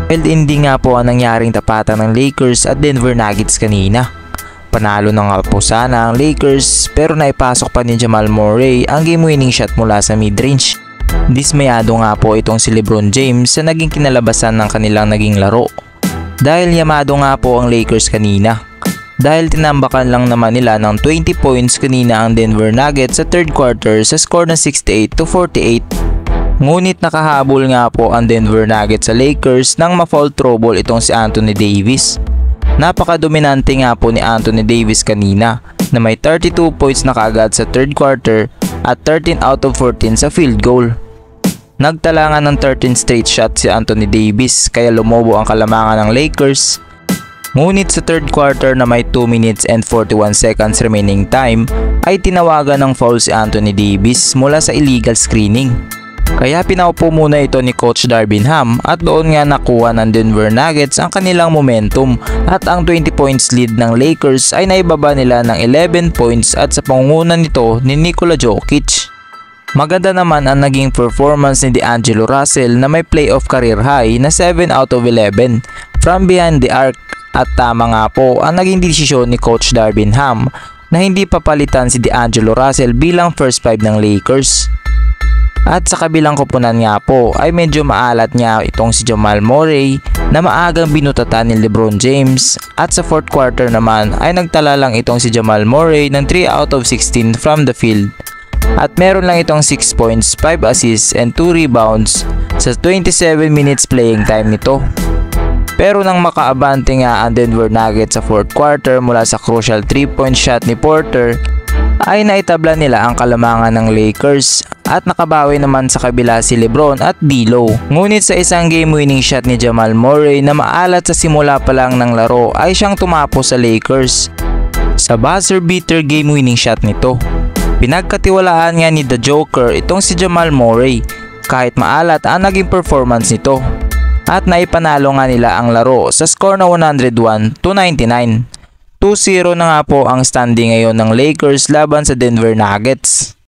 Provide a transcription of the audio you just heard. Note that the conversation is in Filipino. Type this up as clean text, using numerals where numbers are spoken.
Well, hindi nga po ang nangyaring tapatan ng Lakers at Denver Nuggets kanina. Panalo na nga po sana ang Lakers pero naipasok pa ni Jamal Murray ang game-winning shot mula sa mid-range. Dismayado nga po itong si LeBron James sa naging kinalabasan ng kanilang naging laro. Dahil yamado nga po ang Lakers kanina. Dahil tinambakan lang naman nila ng 20 points kanina ang Denver Nuggets sa third quarter sa score na 68-48. Ngunit nakahabol nga po ang Denver Nuggets sa Lakers nang ma-foul trouble itong si Anthony Davis. Napaka-dominante nga po ni Anthony Davis kanina na may 32 points na kaagad sa third quarter at 13 out of 14 sa field goal. Nagtala nga ng 13 straight shots si Anthony Davis kaya lumobo ang kalamangan ng Lakers. Ngunit sa third quarter na may 2 minutes and 41 seconds remaining time ay tinawagan ng foul si Anthony Davis mula sa illegal screening. Kaya pinaupo muna ito ni Coach Darvin Ham at doon nga nakuha ng Denver Nuggets ang kanilang momentum at ang 20 points lead ng Lakers ay naibaba nila ng 11 points at sa pangungunan nito ni Nikola Jokic. Maganda naman ang naging performance ni D'Angelo Russell na may playoff career high na 7 out of 11 from behind the arc at tama nga po ang naging desisyon ni Coach Darvin Ham na hindi papalitan si D'Angelo Russell bilang first 5 ng Lakers. At sa kabilang koponan nga po ay medyo maalat nga itong si Jamal Murray na maagang binutatan ni LeBron James at sa fourth quarter naman ay nagtala lang itong si Jamal Murray ng 3 out of 16 from the field. At meron lang itong 6 points, 5 assists and 2 rebounds sa 27 minutes playing time nito. Pero nang makaabante nga ang Denver Nuggets sa fourth quarter mula sa crucial 3-point shot ni Porter ay naitabla nila ang kalamangan ng Lakers at nakabawi naman sa kabila si LeBron at D'Lo. Ngunit sa isang game-winning shot ni Jamal Murray na maalat sa simula pa lang ng laro ay siyang tumapos sa Lakers. Sa buzzer beater game-winning shot nito, pinagkatiwalaan nga ni The Joker itong si Jamal Murray kahit maalat ang naging performance nito. At naipanalo nga nila ang laro sa score na 101-99. 2-0 na nga po ang standing ngayon ng Lakers laban sa Denver Nuggets.